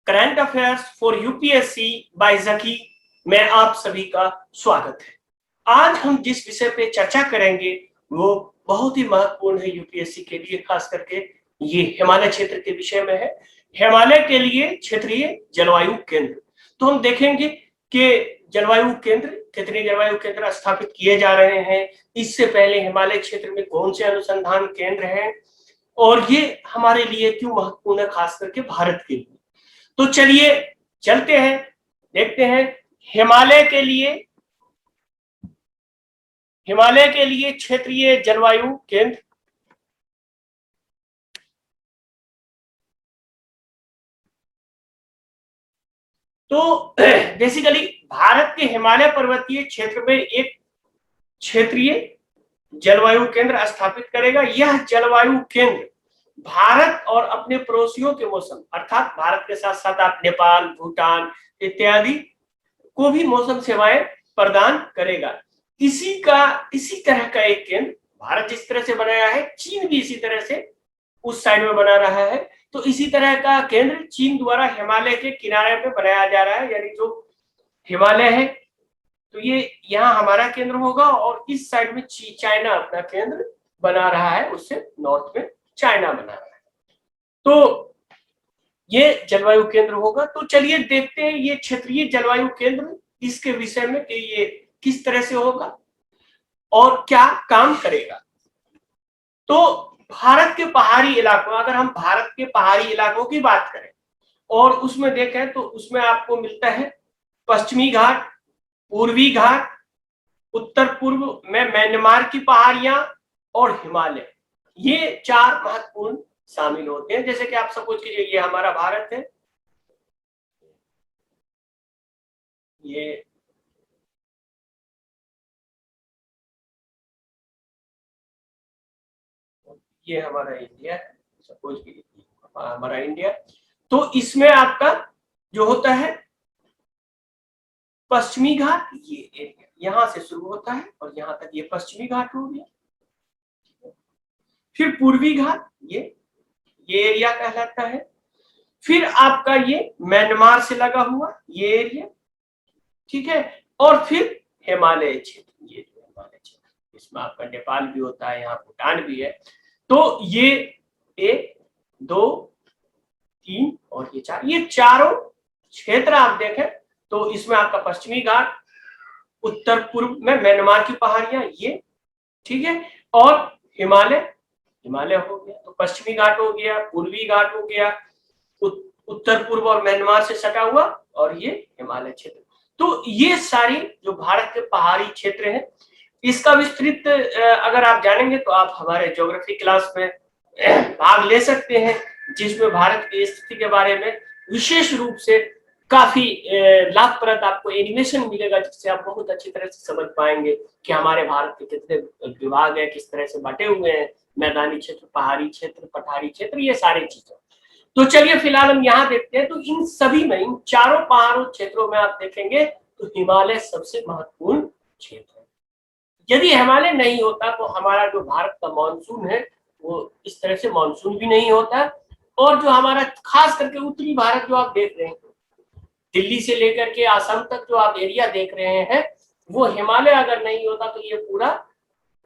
Current affairs for UPSC by Zaki में आप सभी का स्वागत है। आज हम जिस विषय पे चर्चा करेंगे वो बहुत ही महत्वपूर्ण है यूपीएससी के लिए, खास करके ये हिमालय क्षेत्र के विषय में है। हिमालय के लिए क्षेत्रीय जलवायु केंद्र। तो हम देखेंगे कि जलवायु केंद्र, कितने जलवायु केंद्र स्थापित किए जा रहे हैं, इससे पहले हिमालय क्षेत्र में कौन से अनुसंधान केंद्र हैं और ये हमारे लिए क्यों महत्वपूर्ण है, खास करके भारत के लिए। तो चलिए चलते हैं, देखते हैं हिमालय के लिए क्षेत्रीय जलवायु केंद्र। तो बेसिकली भारत के हिमालय पर्वतीय क्षेत्र में एक क्षेत्रीय जलवायु केंद्र स्थापित करेगा। यह जलवायु केंद्र भारत और अपने पड़ोसियों के मौसम, अर्थात भारत के साथ साथ आप नेपाल, भूटान इत्यादि को भी मौसम सेवाएं प्रदान करेगा। इसी तरह का एक केंद्र भारत जिस तरह से बनाया है, चीन भी इसी तरह से उस साइड में बना रहा है। तो इसी तरह का केंद्र चीन द्वारा हिमालय के किनारे पे बनाया जा रहा है, यानी जो हिमालय है तो ये यहाँ हमारा केंद्र होगा और इस साइड में चाइना अपना केंद्र बना रहा है, उससे नॉर्थ में चाइना बना रहा है। तो ये जलवायु केंद्र होगा। तो चलिए देखते हैं ये क्षेत्रीय जलवायु केंद्र, इसके विषय में कि ये किस तरह से होगा और क्या काम करेगा। तो भारत के पहाड़ी इलाकों, अगर हम भारत के पहाड़ी इलाकों की बात करें और उसमें देखें तो उसमें आपको मिलता है पश्चिमी घाट, पूर्वी घाट, उत्तर पूर्व में म्यांमार की पहाड़ियां और हिमालय, ये चार महत्वपूर्ण शामिल होते हैं। जैसे कि आप सपोज कीजिए ये हमारा भारत है, ये हमारा इंडिया है, सपोज कीजिए हमारा इंडिया। तो इसमें आपका जो होता है पश्चिमी घाट, ये एरिया यहां से शुरू होता है और यहां तक ये पश्चिमी घाट हो गया। फिर पूर्वी घाट, ये एरिया कहलाता है। फिर आपका ये म्यांमार से लगा हुआ ये एरिया, ठीक है। और फिर हिमालय क्षेत्र, ये जो हिमालय क्षेत्र, इसमें आपका नेपाल भी होता है, यहाँ भूटान भी है। तो ये 1, 2, 3 और ये 4, ये चारों क्षेत्र आप देखें तो इसमें आपका पश्चिमी घाट, उत्तर पूर्व में म्यांमार की पहाड़ियां ये, ठीक है, और हिमालय हो गया। तो पश्चिमी घाट हो गया, पूर्वी घाट हो गया, उत्तर पूर्व और म्यांमार से सटा हुआ, और ये हिमालय क्षेत्र। तो ये सारी जो भारत के पहाड़ी क्षेत्र हैं, इसका विस्तृत अगर आप जानेंगे तो आप हमारे ज्योग्राफी क्लास में भाग ले सकते हैं, जिसमें भारत की स्थिति के बारे में विशेष रूप से काफी लाभप्रद आपको एनिमेशन मिलेगा, जिससे आप बहुत अच्छी तरह से समझ पाएंगे कि हमारे भारत के कितने विभाग है, किस तरह से बांटे हुए हैं, मैदानी क्षेत्र, पहाड़ी क्षेत्र, पठारी क्षेत्र, ये सारी चीजें। तो चलिए फिलहाल हम यहाँ देखते हैं। तो इन सभी में, इन चारों पहाड़ों क्षेत्रों में आप देखेंगे तो हिमालय सबसे महत्वपूर्ण क्षेत्र है। यदि हिमालय नहीं होता तो हमारा जो भारत का मानसून है वो इस तरह से मानसून भी नहीं होता, और जो हमारा खास करके उत्तरी भारत जो आप देख रहे हैं, दिल्ली से लेकर के आसाम तक जो आप एरिया देख रहे हैं, वो हिमालय अगर नहीं होता तो ये पूरा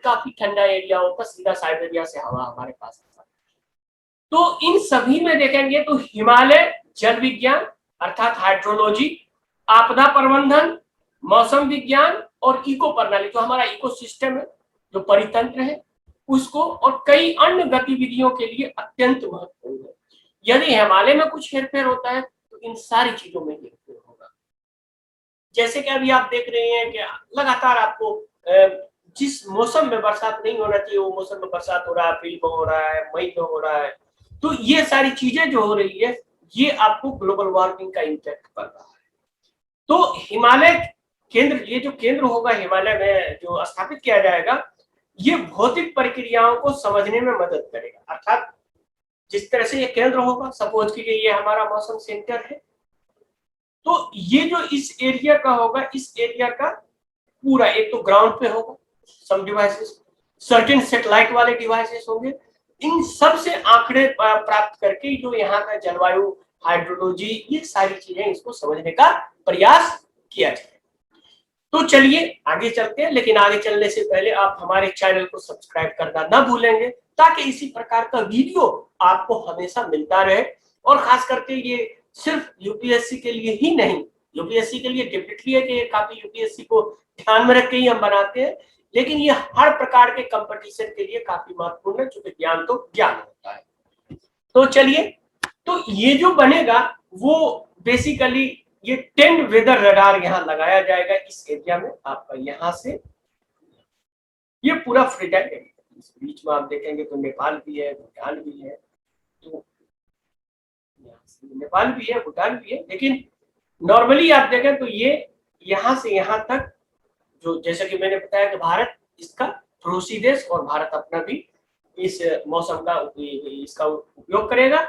काफी ठंडा एरिया होता, सीधा साइबेरिया से हवा हमारे पास आता। तो इन सभी में देखेंगे तो हिमालय जल विज्ञान अर्थात हाइड्रोलॉजी, आपदा प्रबंधन, मौसम विज्ञान और इको प्रणाली, जो हमारा इकोसिस्टम है, जो परितंत्र है, उसको और कई अन्य गतिविधियों के लिए अत्यंत महत्वपूर्ण है। यदि हिमालय में कुछ हेरफेर होता है तो इन सारी चीजों में हेरफेर होगा। जैसे कि अभी आप देख रहे हैं कि लगातार आपको जिस मौसम में बरसात नहीं होना चाहिए वो मौसम में बरसात हो रहा है, अप्रैल में हो रहा है, मई में हो रहा है। तो ये सारी चीजें जो हो रही है, ये आपको ग्लोबल वार्मिंग का इम्पैक्ट पड़ रहा है। तो हिमालय केंद्र, ये जो केंद्र होगा हिमालय में जो स्थापित किया जाएगा, ये भौतिक प्रक्रियाओं को समझने में मदद करेगा। अर्थात जिस तरह से ये केंद्र होगा, सपोज कीजिए ये हमारा मौसम सेंटर है, तो ये जो इस एरिया का होगा, इस एरिया का पूरा एक तो ग्राउंड पे होगा, सम डिवाइसेस, सर्टेन सैटेलाइट वाले डिवाइसेस होंगे, इन सब से आंकड़े प्राप्त करके जो यहाँ का जलवायु हाइड्रोलॉजी, ये सारी चीजें इसको समझने का प्रयास किया जाए। तो चलिए आगे चलते हैं, लेकिन आगे चलने से पहले आप हमारे चैनल को सब्सक्राइब करना ना भूलेंगे, ताकि इसी प्रकार का वीडियो आपको हमेशा मिलता रहे। और खास करके ये सिर्फ यूपीएससी के लिए ही नहीं, यूपीएससी के लिए डेफिनेटली है कि काफी यूपीएससी को ध्यान में रख के ही हम बनाते हैं, लेकिन ये हर प्रकार के कंपटीशन के लिए काफी महत्वपूर्ण है, क्योंकि ज्ञान तो ज्ञान होता है। तो चलिए, तो ये जो बनेगा वो बेसिकली ये 10 वेदर रडार यहाँ लगाया जाएगा इस एरिया में। आपका यहाँ से ये पूरा फ्रीटाइम एरिया, इस बीच में आप देखेंगे तो नेपाल भी है, भूटान भी है, तो नेपाल भी है, भूटान भी है, लेकिन नॉर्मली आप देखें तो ये यहाँ से यहाँ तक, जो जैसे कि मैंने बताया कि भारत इसका पड़ोसी देश, और भारत अपना भी इस मौसम का इसका उपयोग करेगा।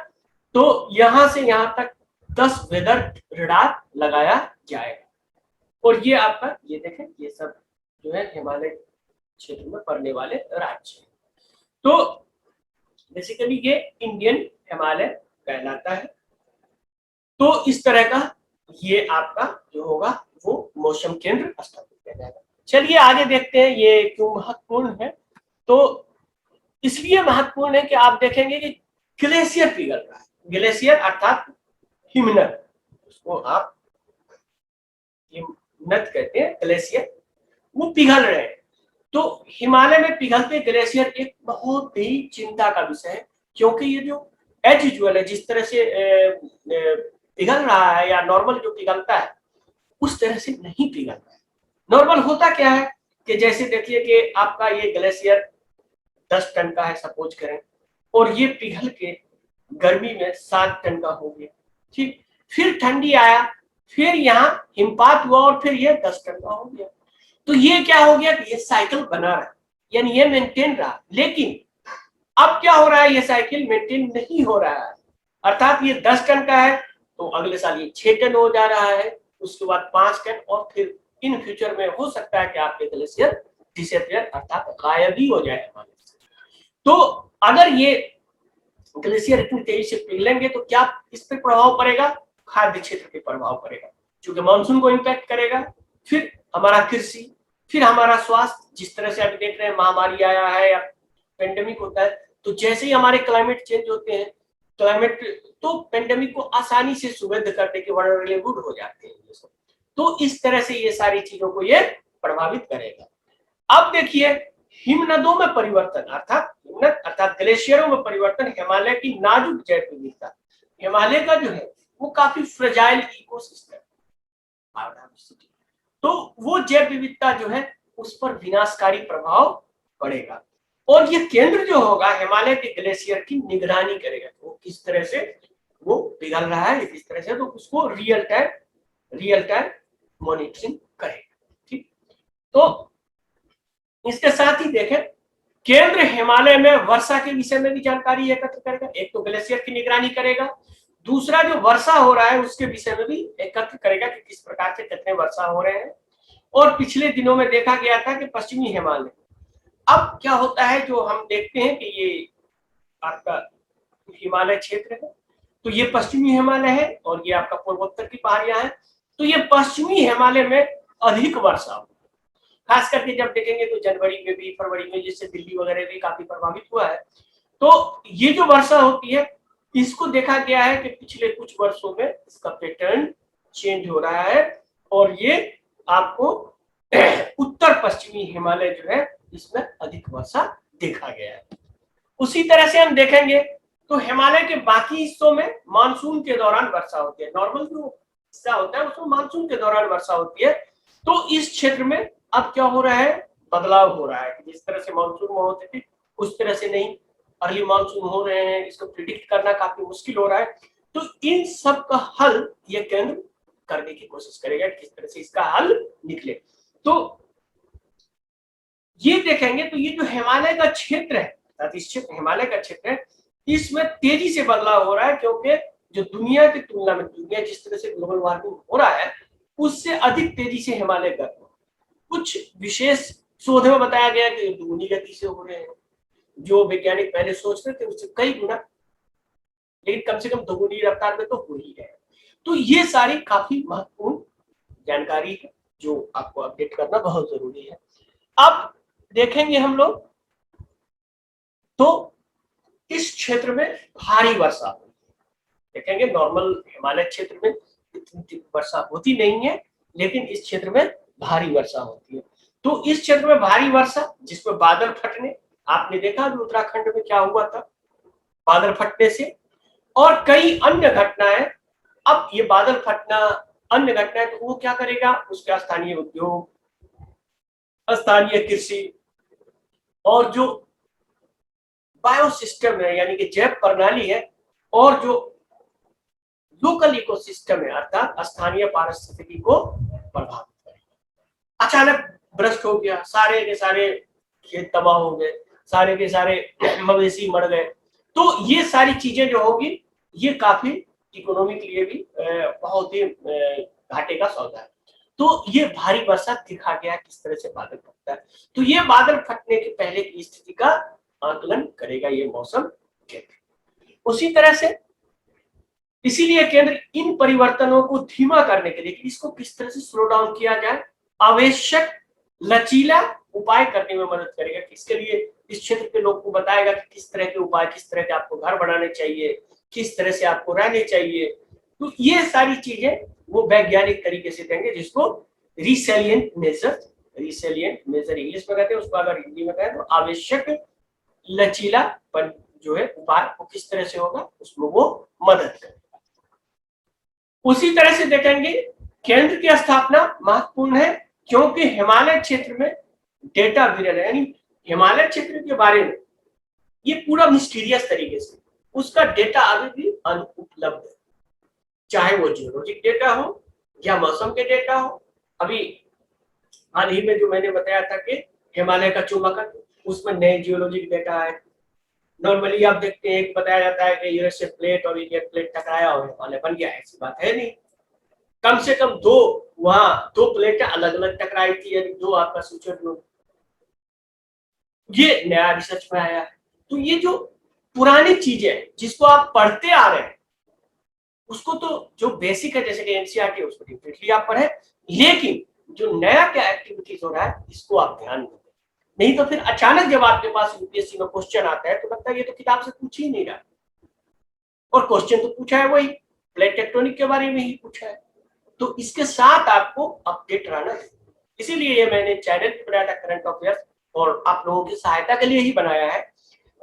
तो यहाँ से यहाँ तक 10 वेदर रडार लगाया जाएगा। और ये आपका ये देखें, ये सब जो है हिमालय क्षेत्र में पड़ने वाले राज्य। तो बेसिकली ये इंडियन हिमालय कहलाता है। तो इस तरह का ये आपका जो होगा वो मौसम केंद्र स्थापित किया जाएगा। चलिए आगे देखते हैं ये क्यों महत्वपूर्ण है। तो इसलिए महत्वपूर्ण है कि आप देखेंगे कि ग्लेशियर पिघल रहा है। ग्लेशियर अर्थात हिमनद, उसको आप हिमनद कहते हैं, ग्लेशियर, वो पिघल रहे हैं। तो हिमालय में पिघलते ग्लेशियर एक बहुत ही चिंता का विषय है, क्योंकि ये जो एज यूजुअल है, जिस तरह से पिघल रहा है या नॉर्मल जो पिघलता है उस तरह से नहीं पिघल रहा है। नॉर्मल होता क्या है कि जैसे देखिए कि आपका ये ग्लेशियर 10 टन का है सपोज करें, और ये पिघल के गर्मी में 7 टन का हो गया, ठीक। फिर ठंडी आया, फिर यहाँ हिमपात हुआ और फिर ये 10 टन का हो गया। तो ये क्या हो गया कि ये साइकिल बना रहा है, यानी ये मेंटेन रहा। लेकिन अब क्या हो रहा है, ये साइकिल मेंटेन नहीं हो रहा है। अर्थात ये 10 टन का है तो अगले साल ये 6 टन हो जा रहा है, उसके बाद 5 टन, और फिर इन फ्यूचर में हो सकता है कि आपके ग्लेशियर डिसअपियर अर्थात गायब ही हो जाए हमारे से। तो अगर ये ग्लेशियर इतनी तेजी से पिघलेंगे तो क्या इस पर प्रभाव पड़ेगा? खाद्य क्षेत्र पे प्रभाव पड़ेगा, क्योंकि मानसून को इम्पैक्ट करेगा, फिर हमारा कृषि, फिर हमारा स्वास्थ्य। जिस तरह से अभी देख रहे हैं महामारी आया है या पेंडेमिक होता है, तो जैसे ही हमारे क्लाइमेट चेंज होते हैं, क्लाइमेट तो पेंडेमिक को आसानी से सुवेद करने के वल्नरेबल हो जाते हैं ये सब। तो इस तरह से ये सारी चीजों को ये प्रभावित करेगा। अब देखिए हिमनदों में परिवर्तन अर्थात हिमनद अर्थात ग्लेशियरों में परिवर्तन हिमालय की नाजुक जैव विविधता, हिमालय का जो है वो काफी फ्रेजाइल इकोसिस्टम, तो वो जैव विविधता जो है उस पर विनाशकारी प्रभाव पड़ेगा। और ये केंद्र जो होगा हिमालय के ग्लेशियर की निगरानी करेगा, वो किस तरह से वो पिघल रहा है, किस तरह से, तो उसको रियल टाइम मॉनिटरिंग करेगा, ठीक। तो इसके साथ ही देखें, केंद्र हिमालय में वर्षा के विषय में भी जानकारी एकत्र करेगा। एक तो ग्लेशियर की निगरानी करेगा, दूसरा जो वर्षा हो रहा है उसके विषय में भी एकत्र करेगा कि किस प्रकार से कितने वर्षा हो रहे हैं। और पिछले दिनों में देखा गया था कि पश्चिमी हिमालय, अब क्या होता है जो हम देखते हैं कि ये आपका हिमालय क्षेत्र है, तो ये पश्चिमी हिमालय है और ये आपका पूर्वोत्तर की पहाड़ियां हैं। तो ये पश्चिमी हिमालय में अधिक वर्षा हो, खास करके जब देखेंगे तो जनवरी में भी, फरवरी में, जिससे दिल्ली वगैरह भी काफी प्रभावित हुआ है। तो ये जो वर्षा होती है इसको देखा गया है कि पिछले कुछ वर्षों में इसका पैटर्न चेंज हो रहा है, और ये आपको उत्तर पश्चिमी हिमालय जो है इसमें अधिक वर्षा देखा गया है। उसी तरह से हम देखेंगे तो हिमालय के बाकी हिस्सों में मानसून के दौरान वर्षा होती है। नॉर्मल जो हिस्सा होता है उसमें मानसून के दौरान वर्षा होती है। तो इस क्षेत्र में अब क्या हो रहा है, बदलाव हो रहा है। जिस तरह से मानसून में होते थे उस तरह से नहीं, अर्ली मानसून हो रहे हैं, इसको प्रिडिक्ट करना काफी मुश्किल हो रहा है। तो इन सब का हल ये केंद्र करने की कोशिश करेगा, किस तरह से इसका हल निकले। तो ये देखेंगे तो ये जो हिमालय का क्षेत्र है, इस क्षेत्र हिमालय का क्षेत्र है, इसमें तेजी से बदलाव हो रहा है, क्योंकि जो दुनिया की तुलना में, दुनिया जिस तरह से ग्लोबल वार्मिंग हो रहा है उससे अधिक तेजी से हिमालय गर्म, कुछ विशेष शोध में बताया गया कि दुगुनी गति से हो रहे हैं। जो वैज्ञानिक पहले सोचते थे उससे कई गुना लेकिन कम से कम दोगुनी रफ्तार में तो हो ही रहे। तो ये सारी काफी महत्वपूर्ण जानकारी है जो आपको अपडेट करना बहुत जरूरी है। अब देखेंगे हम लोग तो इस क्षेत्र में भारी वर्षा देखेंगे। नॉर्मल हिमालय क्षेत्र में इतनी वर्षा होती नहीं है, लेकिन इस क्षेत्र में भारी वर्षा होती है। तो इस क्षेत्र में भारी वर्षा जिसमें बादल फटने, आपने देखा जो उत्तराखंड में क्या हुआ था बादल फटने से, और कई अन्य घटनाएं। अब ये बादल फटना अन्य घटनाएं तो वो क्या करेगा, उसका स्थानीय उद्योग, स्थानीय कृषि और जो बायोसिस्टम है यानी कि जैव प्रणाली है और जो लोकल इकोसिस्टम है अर्थात स्थानीय पारिस्थितिकी को प्रभावित करेगा। अचानक भ्रष्ट हो गया, सारे के सारे खेत तबाह हो गए, सारे के सारे मवेशी मर गए, तो ये सारी चीजें जो होगी ये काफी इकोनॉमी के लिए भी बहुत ही घाटे का सौदा है। तो ये भारी वर्षा दिखा गया किस तरह से बादल फटता है। तो ये बादल फटने के पहले की स्थिति का आकलन करेगा ये मौसम केंद्र। उसी तरह से इसीलिए केंद्र इन परिवर्तनों को धीमा करने के लिए इसको किस तरह से स्लो डाउन किया जाए, आवश्यक लचीला उपाय करने में मदद करेगा। इसके लिए इस क्षेत्र के लोग को बताएगा कि किस तरह के उपाय, किस तरह के आपको घर बनाने चाहिए, किस तरह से आपको रहने चाहिए। तो ये सारी चीजें वो वैज्ञानिक तरीके से देंगे जिसको रिसेलिएंट मेजर इंग्लिश में कहते हैं, उसको अगर हिंदी में कहें तो आवश्यक लचीलापन जो है उपाय वो किस तरह से होगा उसमें वो मदद करेगा। उसी तरह से देखेंगे केंद्र की स्थापना महत्वपूर्ण है क्योंकि हिमालय क्षेत्र में डेटा विरल है, यानी हिमालय क्षेत्र के बारे में ये पूरा मिस्टीरियस तरीके से उसका डेटा अभी भी अनुपलब्ध है, चाहे वो जियोलॉजिक डेटा हो या मौसम के डेटा हो। अभी हाल ही में जो मैंने बताया था कि हिमालय का चुंबकन, उसमें नए जियोलॉजिक डेटा है। नॉर्मली आप देखते हैं बताया जाता है कि यूरेशियन प्लेट और इंडियन प्लेट टकराया और हिमालय बन गया, ऐसी बात है नहीं। कम से कम वहां दो प्लेटें अलग अलग टकराई थी, यानी दो आपका सूचना, ये नया रिसर्च में आया है। तो ये जो पुरानी चीजें जिसको आप पढ़ते आ रहे हैं उसको तो जो बेसिक है जैसे कि एनसीईआरटी उसको डेफिनेटली आप पढ़े, लेकिन जो नया क्या एक्टिविटीज हो रहा है इसको आप ध्यान दें। नहीं तो फिर अचानक जब आपके पास यूपीएससी में क्वेश्चन आता है तो लगता है ये तो किताब से पूछ ही नहीं रहा, और क्वेश्चन तो पूछा है वही प्लेट टेक्टोनिक के बारे में ही पूछा है। तो इसके साथ आपको अपडेट रहना है। इसीलिए ये मैंने चैनल भी बनाया था करंट अफेयर्स, और आप लोगों की सहायता के लिए ही बनाया है।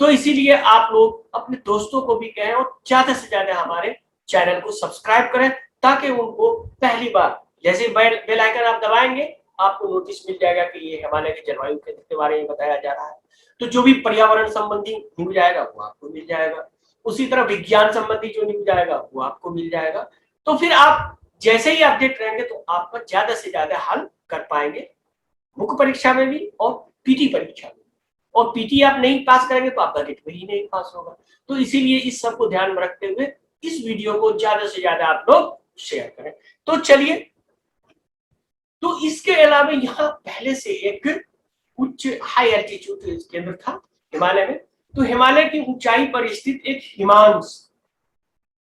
तो इसीलिए आप लोग अपने दोस्तों को भी कहें और ज्यादा से ज्यादा हमारे चैनल को सब्सक्राइब करें ताकि उनको पहली बार जैसे बेल आइकन आप दबाएंगे आपको नोटिस मिल जाएगा कि ये हिमालय के जलवायु केंद्र के बारे में बताया जा रहा है। तो जो भी पर्यावरण संबंधी न्यूज आएगा वो आपको मिल जाएगा, उसी तरह विज्ञान संबंधी जो न्यूज आएगा वो आपको मिल जाएगा। तो फिर आप जैसे ही अपडेट रहेंगे तो आपका ज्यादा से ज्यादा हल कर पाएंगे मुख्य परीक्षा में भी और पीटी परीक्षा में। और पीटी आप नहीं पास करेंगे तो आपका गेट में ही नहीं पास होगा। तो इसीलिए इस सब को ध्यान में रखते हुए इस वीडियो को ज्यादा से ज्यादा आप लोग शेयर करें। तो चलिए, तो इसके अलावा यहाँ पहले से एक उच्च हाई एल्टीट्यूड केंद्र था हिमालय में। तो हिमालय की ऊंचाई पर स्थित एक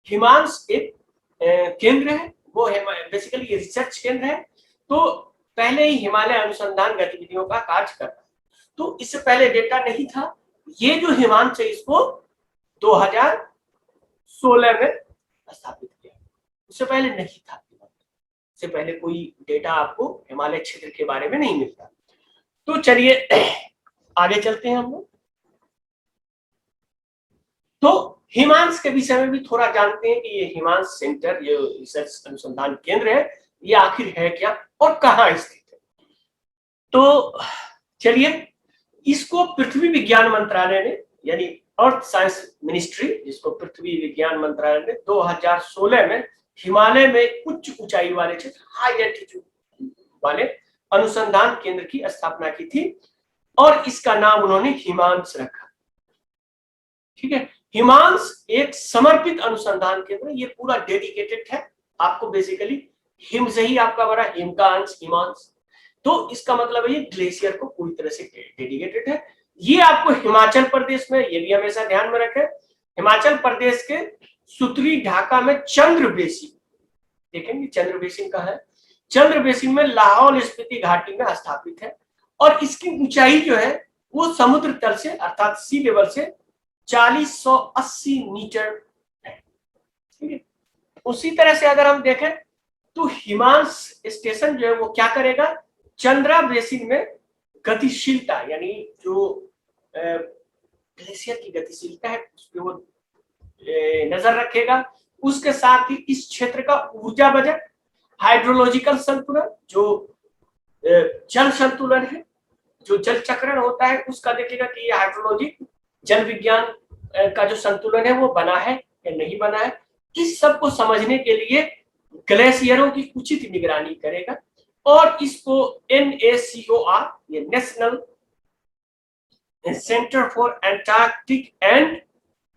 हिमांश एक केंद्र है, वो बेसिकली ये रिसर्च केंद्र है। तो पहले ही हिमालय अनुसंधान गतिविधियों का कार्य करता है। तो इससे पहले डेटा नहीं था। ये जो हिमांश है इसको 2016 में स्थापित किया, उससे पहले नहीं था। इससे पहले कोई डेटा आपको हिमालय क्षेत्र के बारे में नहीं मिलता। तो चलिए आगे चलते हैं हम लोग। तो हिमांश के विषय में भी थोड़ा जानते हैं कि ये हिमांश सेंटर, ये रिसर्च अनुसंधान केंद्र है, ये आखिर है क्या और कहाँ स्थित है। तो चलिए, इसको पृथ्वी विज्ञान मंत्रालय ने यानी अर्थ साइंस मिनिस्ट्री, जिसको पृथ्वी विज्ञान मंत्रालय ने 2016 में हिमालय में उच्च ऊंचाई वाले क्षेत्र हाई एल्टीट्यूड वाले अनुसंधान केंद्र की स्थापना की थी और इसका नाम उन्होंने हिमांश रखा। ठीक है, हिमांश एक समर्पित अनुसंधान केंद्र, ये पूरा डेडिकेटेड है। आपको बेसिकली हिम से ही आपका बड़ा हिम का अंश हिमांश, तो इसका मतलब है ये ग्लेशियर को पूरी तरह से डेडिकेटेड है। ये आपको हिमाचल प्रदेश में, ये भी हमेशा ध्यान में रखें, हिमाचल प्रदेश के सुतरी ढाका में चंद्र बेसिन, देखेंगे चंद्र बेसिन का है, चंद्र बेसिन में लाहौल स्पीति घाटी में स्थापित है और इसकी ऊंचाई जो है वो समुद्र तल से अर्थात सी लेवल से 4080 मीटर है। ठीक है, उसी तरह से अगर हम देखें तो हिमांश स्टेशन जो है वो क्या करेगा, चंद्रा बेसिन में गतिशीलता यानी जो ग्लेशियर की गतिशीलता है उस पर वो नजर रखेगा। उसके साथ ही इस क्षेत्र का ऊर्जा बजट, हाइड्रोलॉजिकल संतुलन जो जल संतुलन है, जो जल चक्रण होता है उसका देखेगा कि ये हाइड्रोलॉजी जल विज्ञान का जो संतुलन है वो बना है या नहीं बना है। इस सब को समझने के लिए ग्लेशियरों की उचित निगरानी करेगा और इसको NACOR ये national centre for Antarctic and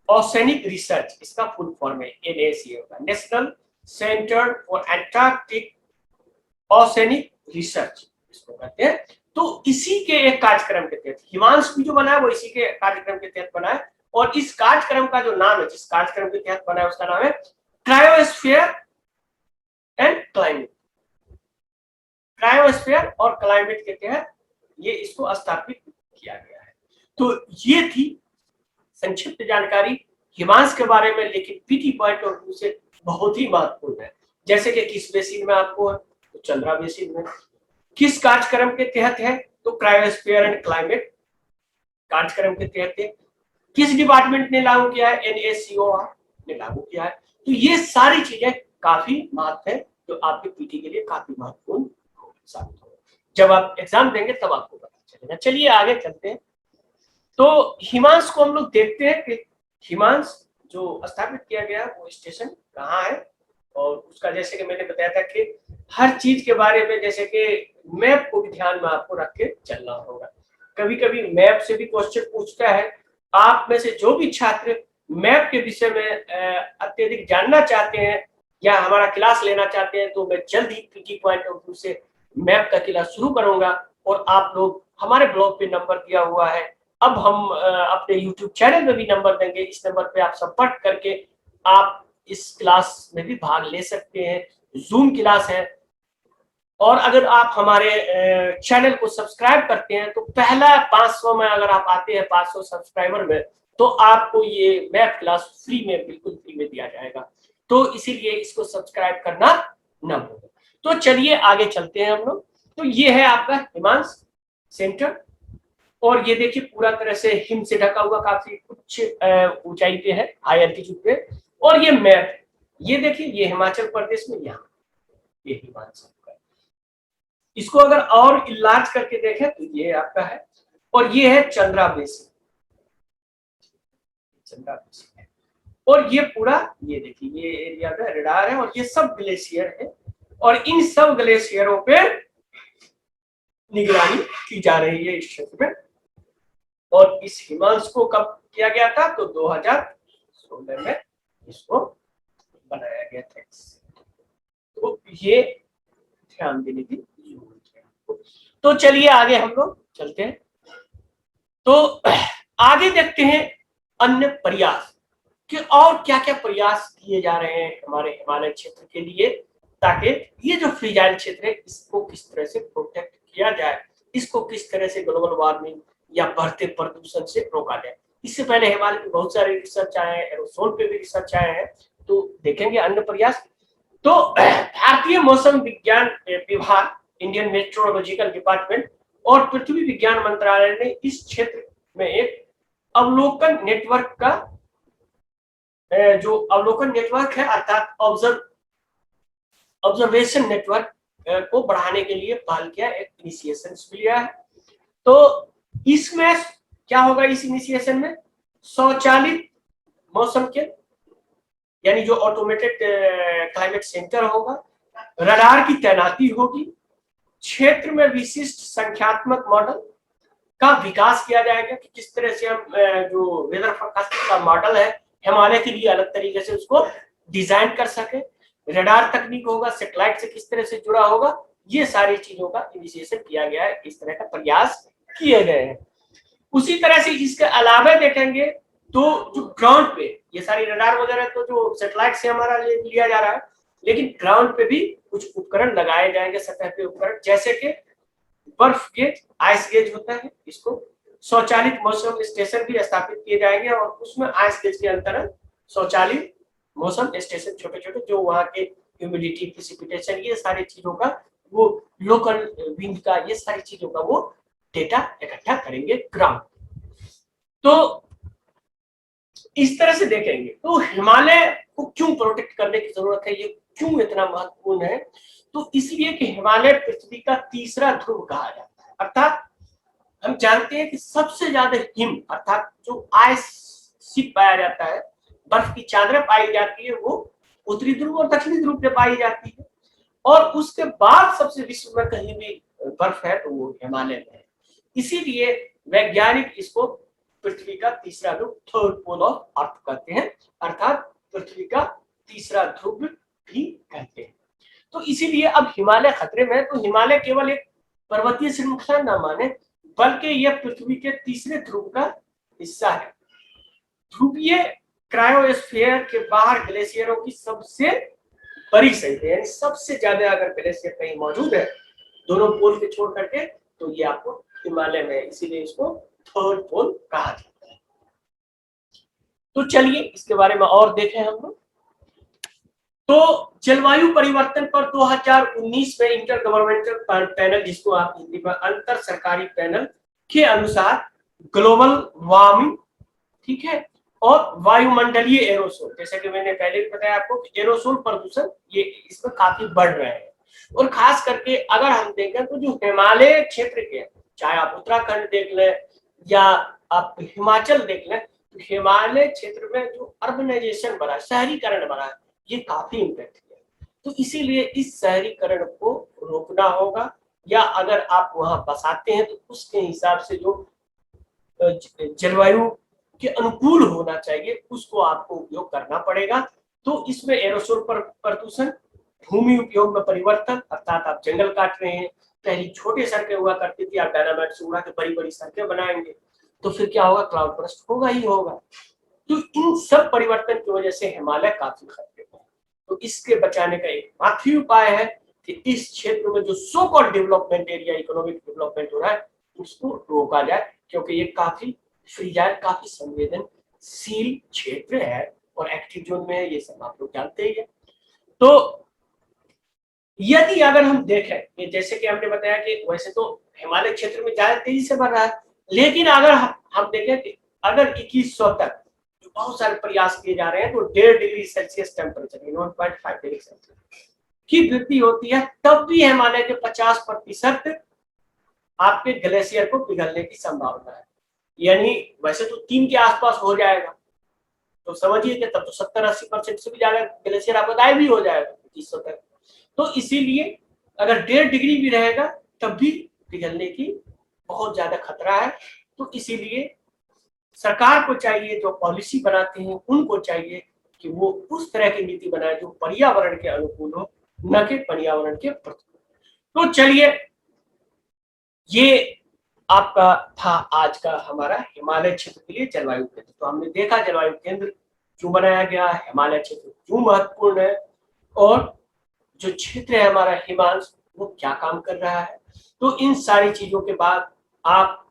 oceanic research, इसका फुल फॉर्म है NACOR, national centre for Antarctic oceanic research इसको कहते हैं। तो इसी के एक कार्यक्रम के तहत हिमांश भी जो बना है वो इसी के कार्यक्रम के तहत बना है और इस कार्यक्रम का जो नाम है, जिस कार्यक्रम के तहत बना है उसका नाम है क्रायोस्फीयर एंड क्लाइमेट। क्रायोस्फीयर और क्लाइमेट के तहत ये इसको स्थापित किया गया है। तो ये थी संक्षिप्त जानकारी हिमांश के बारे में, लेकिन पीटी पॉइंट ऑफ व्यू से बहुत ही महत्वपूर्ण है। जैसे कि किस बेसिन में आपको है, तो चंद्रा बेसिन में। किस कार्यक्रम के तहत है, तो क्रायोस्फीयर एंड क्लाइमेट कार्यक्रम के तहत है। किस डिपार्टमेंट ने लागू किया है, NACOR ने लागू किया है। तो ये सारी चीजें काफी महत्व है जो आपके पीटी के लिए काफी महत्वपूर्ण साबित होगा। जब आप एग्जाम देंगे तब आपको पता चलेगा। चलिए आगे चलते हैं। तो हिमांश को हम लोग देखते हैं कि हिमांश जो स्थापित किया गया वो स्टेशन कहाँ है और उसका जैसे कि मैंने बताया था कि हर चीज के बारे में जैसे कि मैप को भी ध्यान में आपको रख के चलना होगा। कभी कभी मैप से भी क्वेश्चन पूछता है। आप में से जो भी छात्र मैप के विषय में अत्यधिक जानना चाहते हैं या हमारा क्लास लेना चाहते हैं तो मैं जल्द ही पीटी पॉइंट ऑफ व्यू से मैप का क्लास शुरू करूंगा और आप लोग हमारे ब्लॉग पे नंबर दिया हुआ है। अब हम अपने YouTube चैनल में भी नंबर देंगे, इस नंबर पे आप संपर्क करके आप इस क्लास में भी भाग ले सकते हैं। जूम क्लास है और अगर आप हमारे चैनल को सब्सक्राइब करते हैं तो पहला 500 में अगर आप आते हैं 500 सब्सक्राइबर में तो आपको ये मैप क्लास फ्री में, बिल्कुल फ्री में दिया जाएगा। तो इसीलिए इसको सब्सक्राइब करना ना भूलें। तो चलिए आगे चलते हैं हम लोग। तो ये है आपका हिमांश सेंटर और ये देखिए पूरा तरह से हिम से ढका हुआ, काफी उच्च ऊंचाई पे है, हाई एल्टीट्यूड पे। और ये मैप ये देखिए, ये हिमाचल प्रदेश में यहाँ ये हिमांश है। इसको अगर और इलाज करके देखें तो ये आपका है और ये है चंद्रा बेसिन, चंद्रा बेसिन है। और ये पूरा ये देखिए ये एरिया का रडार है और ये सब ग्लेशियर है और इन सब ग्लेशियरों पे निगरानी की जा रही है इस क्षेत्र में। और इस हिमांश को कब किया गया था, तो 2016 में इसको बनाया गया था। तो ये ध्यान देने की जरूरत है। तो चलिए आगे हम लोग चलते हैं। तो आगे देखते हैं अन्य प्रयास कि और क्या क्या प्रयास किए जा रहे हैं हमारे हिमालय क्षेत्र के लिए, ताकि ये जो फ्रीजाइल क्षेत्र है इसको किस तरह से प्रोटेक्ट किया जाए, इसको किस तरह से ग्लोबल वार्मिंग या बढ़ते प्रदूषण से रोका जाए। इससे पहले हिमालय में बहुत सारे रिसर्च आए हैं, एरोसोल पे भी रिसर्च आए हैं, तो देखेंगे अन्य प्रयास। तो भारतीय मौसम विज्ञान विभाग, इंडियन मेट्रोलॉजिकल डिपार्टमेंट और पृथ्वी विज्ञान मंत्रालय ने इस क्षेत्र में एक अवलोकन नेटवर्क का जो अवलोकन नेटवर्क है अर्थात ऑब्जर्वेशन नेटवर्क को बढ़ाने के लिए पहल किया, एक इनिशिएशन लिया है। तो इसमें क्या होगा, इस इनिशिएशन में स्वचालित मौसम के यानी जो ऑटोमेटेड क्लाइमेट सेंटर होगा, रडार की तैनाती होगी, क्षेत्र में विशिष्ट संख्यात्मक मॉडल का विकास किया जाएगा कि किस तरह से हम जो वेदर फोरकास्टिंग का मॉडल है हिमालय के लिए अलग तरीके से उसको डिजाइन कर सके। रडार तकनीक होगा, सैटेलाइट से किस तरह से जुड़ा होगा, ये सारी चीजों का इनिशिएशन किया गया है, इस तरह का प्रयास किए गए हैं। उसी तरह से इसके अलावा देखेंगे तो जो ग्राउंड पे ये सारी रडार वगैरह तो जो सैटेलाइट से हमारा लिया जा रहा है, लेकिन ग्राउंड पे भी कुछ उपकरण लगाए जाएंगे, सतह पे उपकरण, जैसे कि बर्फ गेज, आइस गेज होता है, इसको स्वचालित मौसम स्टेशन भी स्थापित किए जाएंगे और उसमें आइस गेज के अंतर्गत स्वचालित मौसम स्टेशन छोटे छोटे जो वहाँ के ह्यूमिडिटी, प्रेसिपिटेशन, ये सारी चीजों का वो लोकल विंड का, ये सारी चीजों का वो डेटा इकट्ठा करेंगे ग्राउंड। तो इस तरह से देखेंगे तो हिमालय को क्यों प्रोटेक्ट करने की जरूरत है, ये क्यों इतना महत्वपूर्ण है, तो इसलिए कि हिमालय पृथ्वी का तीसरा ध्रुव कहा जाता है। अर्थात हम जानते हैं कि सबसे ज्यादा हिम अर्थात जो आइस शीट पाया जाता है, बर्फ की चादरें पाई जाती है, वो उत्तरी ध्रुव और दक्षिणी ध्रुव पे पाई जाती है, और उसके बाद सबसे विश्व में कहीं भी बर्फ है तो वो हिमालय में है। इसीलिए वैज्ञानिक इसको पृथ्वी का तीसरा ध्रुव, थर्ड पोल ऑफ अर्थ कहते हैं, अर्थात पृथ्वी का तीसरा ध्रुव भी कहते हैं। तो इसीलिए अब हिमालय खतरे में है, तो हिमालय केवल एक पर्वतीय श्रृंखला न माने, बल्कि यह पृथ्वी के तीसरे ध्रुव का हिस्सा है। ध्रुवीय क्रायोस्फीयर के बाहर ग्लेशियरों की सबसे बड़ी संख्या, यानी सबसे ज्यादा अगर ग्लेशियर कहीं मौजूद है दोनों पोल के छोड़ करके, तो ये आपको हिमालय में है, इसीलिए इसको थर्ड पोल कहा जाता है। तो चलिए इसके बारे में और देखें हम लोग। तो जलवायु परिवर्तन पर 2019 में इंटर गवर्नमेंटल पैनल, जिसको आप हिंदी में अंतर सरकारी पैनल के अनुसार ग्लोबल वार्मिंग, ठीक है, और वायुमंडलीय एरोसोल, जैसे कि मैंने पहले भी बताया आपको कि एरोसोल प्रदूषण ये इसमें काफी बढ़ रहे हैं, और खास करके अगर हम देखें तो जो हिमालय क्षेत्र के, चाहे आप उत्तराखंड देख लें या आप हिमाचल देख लें, तो हिमालय क्षेत्र में जो अर्बनाइजेशन बढ़ा, शहरीकरण बढ़ा, ये काफी इम्पैक्ट किया। तो इसीलिए इस शहरीकरण को रोकना होगा, या अगर आप वहां बसाते हैं तो उसके हिसाब से जो जलवायु के अनुकूल होना चाहिए उसको आपको उपयोग करना पड़ेगा। तो इसमें एरोसोल प्रदूषण, भूमि उपयोग में परिवर्तन, अर्थात आप जंगल काट रहे हैं, पहले छोटे सड़कें हुआ करती थी, आप डायनामाइट से उड़ा के बड़ी बड़ी सड़कें बनाएंगे, तो फिर क्या होगा, क्लाउड बर्स्ट होगा ही होगा। तो इन सब परिवर्तन की वजह से हिमालय काफी खतरे में है। तो इसके बचाने का एक मात्र उपाय है कि इस क्षेत्र में जो so called development area, economic development हो रहा है, उसको रोका जाए, क्योंकि ये काफी फ्रीजाइल, काफी संवेदनशील क्षेत्र है और एक्टिव जोन में है, ये सब आप लोग जानते ही है। तो यदि अगर हम देखें, जैसे कि हमने बताया कि वैसे तो हिमालय क्षेत्र में ज्यादा तेजी से बढ़ रहा है, लेकिन अगर हम देखें कि अगर 2100 तक जो बहुत सारे प्रयास किए जा रहे हैं, तो 1.5 degree Celsius temperature, 1.5 degree Celsius की वृद्धि होती है, तब भी हिमालय के 50% आपके ग्लेशियर को पिघलने की संभावना है। यानी वैसे तो 3 के आसपास हो जाएगा, तो समझिए कि तब तो 70-80% से भी ज्यादा ग्लेशियर आपका गायब भी हो जाएगा 2100 तक। तो इसीलिए अगर 1.5 डिग्री भी रहेगा तब भी पिघलने की बहुत ज्यादा खतरा है। तो इसीलिए सरकार को चाहिए, जो पॉलिसी बनाते हैं उनको चाहिए कि वो उस तरह की नीति बनाए जो पर्यावरण के अनुकूल हो, न कि पर्यावरण के प्रतिकूल। तो चलिए, ये आपका था आज का हमारा हिमालय क्षेत्र के लिए जलवायु केंद्र। तो हमने देखा जलवायु केंद्र क्यों बनाया गया, हिमालय क्षेत्र क्यों महत्वपूर्ण है, और जो क्षेत्र है हमारा हिमांश वो क्या काम कर रहा है। तो इन सारी चीजों के बाद आप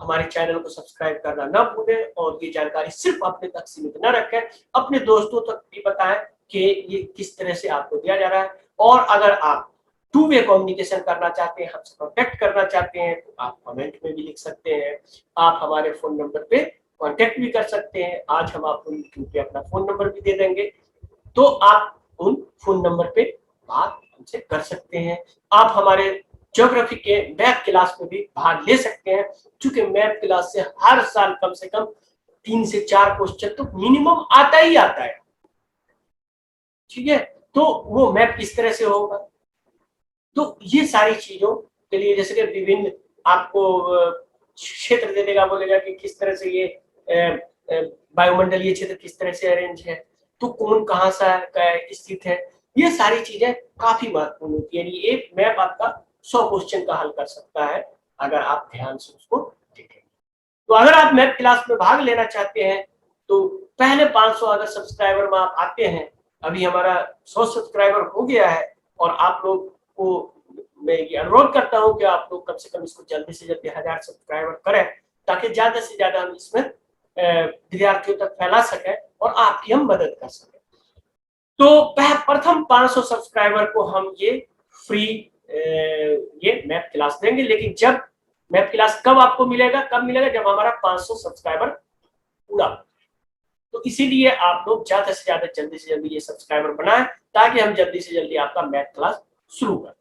हमारे चैनल को सब्सक्राइब करना ना भूलें, और ये जानकारी सिर्फ अपने तक सीमित न रखें, अपने दोस्तों तक भी बताएं कि ये किस तरह से आपको दिया जा रहा है। और अगर आप टू वे कम्युनिकेशन करना चाहते हैं, हमसे कॉन्टेक्ट करना चाहते हैं, तो आप कमेंट में भी लिख सकते हैं, आप हमारे फोन नंबर पे कॉन्टेक्ट भी कर सकते हैं। आज हम आपको यूट्यूब पे अपना फोन नंबर भी दे देंगे, तो आप उन फोन नंबर पे बात हमसे कर सकते हैं। आप हमारे ज्योग्राफी के मैथ क्लास में भी भाग ले सकते हैं, क्योंकि मैथ क्लास से हर साल कम से कम 3 से 4 क्वेश्चन तो मिनिमम आता ही आता है, ठीक है। तो वो मैथ किस तरह से होगा, तो ये सारी चीजों के लिए, जैसे कि विभिन्न आपको क्षेत्र दे देगा, बोलेगा कि किस तरह से ये वायुमंडलीय क्षेत्र किस तरह से अरेंज है, तो कौन कहाँ सा स्थित है, ये सारी चीजें काफी महत्वपूर्ण होती है। यानी एक मैप आपका 100 क्वेश्चन का हल कर सकता है अगर आप ध्यान से उसको देखें। तो अगर आप मैथ क्लास में भाग लेना चाहते हैं तो पहले 500 अगर सब्सक्राइबर में आप आते हैं, अभी हमारा 100 सब्सक्राइबर हो गया है, और आप लोग को मैं ये अनुरोध करता हूं कि आप लोग कम से कम इसको जल्दी से जल्दी 1000 सब्सक्राइबर करें, ताकि ज्यादा से ज्यादा हम इसमें विद्यार्थियों तक फैला सकें और आपकी हम मदद कर सकें। तो प्रथम 500 सब्सक्राइबर को हम ये फ्री ये मैथ क्लास देंगे। लेकिन जब मैथ क्लास कब आपको मिलेगा, कब मिलेगा, जब हमारा 500 सब्सक्राइबर पूरा। तो इसीलिए आप लोग ज्यादा से ज्यादा जल्दी से जल्दी ये सब्सक्राइबर बनाएं, ताकि हम जल्दी से जल्दी आपका मैथ क्लास शुरू करें।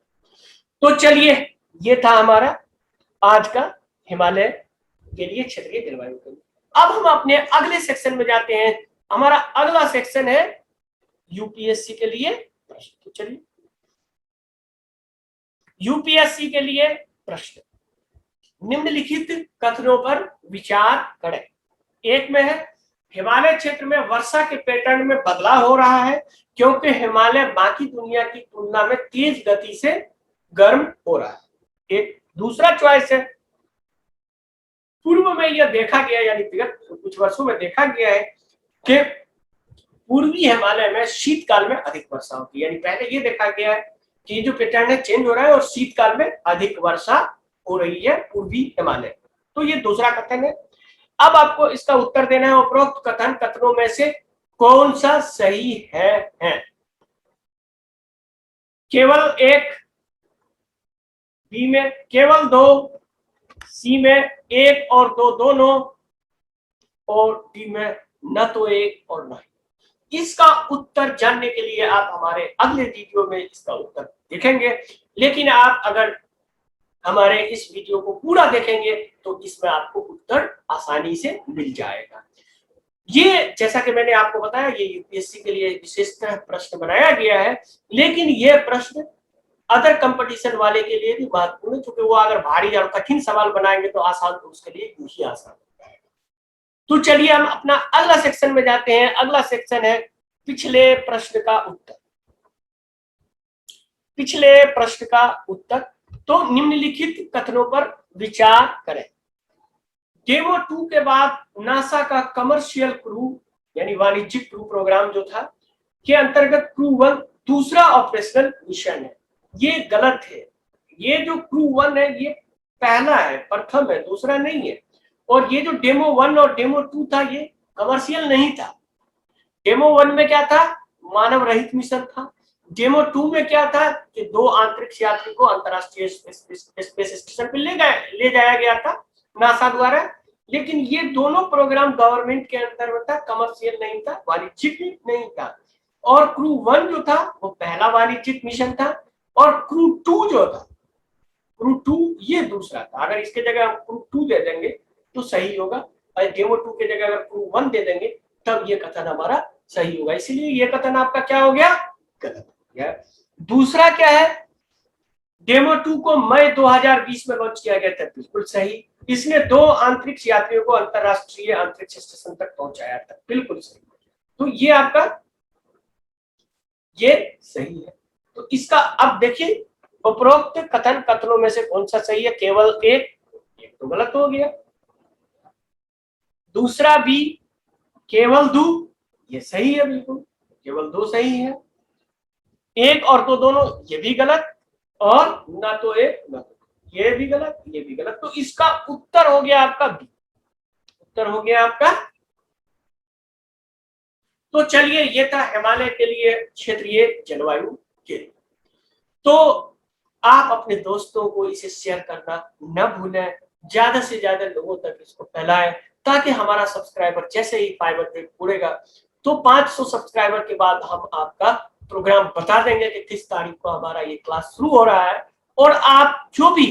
तो चलिए, ये था हमारा आज का हिमालय के लिए क्षेत्रीय जलवायु के लिए। अब हम अपने अगले सेक्शन में जाते हैं। हमारा अगला सेक्शन है यूपीएससी के लिए प्रश्न। तो चलिए, यूपीएससी के लिए प्रश्न, निम्नलिखित कथनों पर विचार करें। एक में है, हिमालय क्षेत्र में वर्षा के पैटर्न में बदलाव हो रहा है, क्योंकि हिमालय बाकी दुनिया की तुलना में तेज गति से गर्म हो रहा है। एक दूसरा चॉइस है, पूर्व में यह देखा गया, यानी विगत कुछ वर्षों में देखा गया है कि पूर्वी हिमालय में शीतकाल में अधिक वर्षा होती है। यानी पहले ये देखा गया है कि ये जो पैटर्न है चेंज हो रहा है और शीतकाल में अधिक वर्षा हो रही है पूर्वी हिमालय। तो ये दूसरा कथन है। अब आपको इसका उत्तर देना है, उपरोक्त कथनों में से कौन सा सही है? केवल एक, बी में केवल दो, सी में एक और दो दोनों, और डी में न तो एक और न ही। इसका उत्तर जानने के लिए आप हमारे अगले वीडियो में इसका उत्तर देखेंगे। लेकिन आप अगर हमारे इस वीडियो को पूरा देखेंगे तो इसमें आपको उत्तर आसानी से मिल जाएगा। ये जैसा कि मैंने आपको बताया, ये यूपीएससी के लिए विशेषतः प्रश्न बनाया गया है, लेकिन ये प्रश्न अदर कंपटीशन वाले के लिए भी महत्वपूर्ण है, क्योंकि वो अगर भारी और कठिन सवाल बनाएंगे तो आसान, तो उसके लिए ही आसान होता है। तो चलिए हम अपना अगला सेक्शन में जाते हैं। अगला सेक्शन है पिछले प्रश्न का उत्तर। पिछले प्रश्न का उत्तर, तो निम्नलिखित कथनों पर विचार करें। डेमो 2 के बाद नासा का कमर्शियल क्रू यानी वाणिज्यिक क्रू प्रोग्राम जो था के अंतर्गत क्रू 1 दूसरा ऑपरेशनल मिशन है। ये गलत है। ये जो क्रू 1 है ये पहला है, प्रथम है, दूसरा नहीं है। और ये जो डेमो 1 और डेमो 2 था ये कमर्शियल नहीं था। डेमो 1 में क्या था? मानव रहित मिशन था। डेमो 2 में क्या था कि 2 अंतरिक्ष यात्री को अंतरराष्ट्रीय स्पेस स्टेशन पे ले जाया गया था नासा द्वारा। लेकिन ये दोनों प्रोग्राम गवर्नमेंट के अंतर्गत था, कमर्शियल नहीं था, वाणिज्यिक नहीं था। और क्रू 1 जो था वो पहला वाणिज्यिक मिशन था, और क्रू 2 जो था, क्रू 2 ये दूसरा था। अगर इसके जगह हम क्रू 2 दे देंगे तो सही होगा, और डेमो 2 के जगह अगर क्रू 1 दे देंगे तब ये कथन हमारा सही होगा। इसलिए ये कथन आपका क्या हो गया? गलत हो गया। दूसरा क्या है? डेमो 2 को मई 2020 में लॉन्च किया गया था, बिल्कुल सही। इसने 2 अंतरिक्ष यात्रियों को अंतरराष्ट्रीय अंतरिक्ष स्टेशन तक पहुंचाया था, बिल्कुल सही। तो ये आपका ये सही है। तो इसका अब देखिए, उपरोक्त कथनों में से कौन सा सही है? केवल एक तो गलत हो गया। दूसरा बी, केवल 2, ये सही है, बिल्कुल केवल 2 सही है। एक और दो दोनों, ये भी गलत। और ना तो एक ना तो, ये भी गलत, ये भी गलत। तो इसका उत्तर हो गया आपका बी। उत्तर हो गया आपका। तो चलिए, ये था हिमालय के लिए क्षेत्रीय जलवायु के लिए। तो आप अपने दोस्तों को इसे शेयर करना न भूलें, ज्यादा से ज्यादा लोगों तक इसको फैलाएं, ताकि हमारा सब्सक्राइबर जैसे ही 500 पूरेगा तो 500 सब्सक्राइबर के बाद हम आपका प्रोग्राम बता देंगे कि किस तारीख को हमारा ये क्लास शुरू हो रहा है। और आप जो भी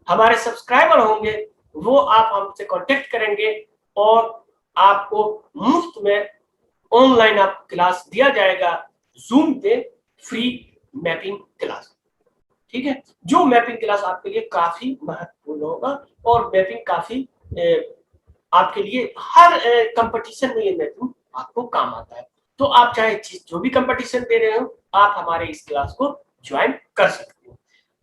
हमारे सब्सक्राइबर होंगे वो आप हमसे कांटेक्ट करेंगे, और आपको मुफ्त में ऑनलाइन आप क्लास दिया जाएगा जूम पे, फ्री मैपिंग क्लास। ठीक है, जो मैपिंग क्लास आपके लिए काफी महत्वपूर्ण होगा, और मैपिंग काफी आपके लिए हर कंपटीशन में ये मैपिंग आपको काम आता है। तो आप चाहे जो भी कंपटीशन दे रहे हो, आप हमारे इस क्लास को ज्वाइन कर सकते हो।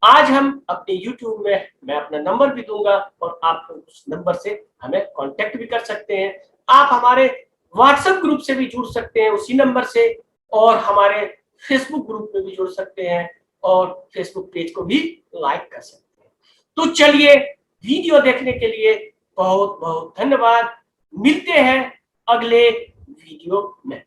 आज हम अपने YouTube में मैं अपना नंबर भी दूंगा, और आप उस नंबर से हमें कांटेक्ट भी कर सकते हैं। आप हमारे व्हाट्सएप ग्रुप से भी जुड़ सकते हैं उसी नंबर से, और हमारे फेसबुक ग्रुप में भी जुड़ सकते हैं और फेसबुक पेज को भी लाइक कर सकते हैं। तो चलिए, वीडियो देखने के लिए बहुत बहुत धन्यवाद। मिलते हैं अगले वीडियो में।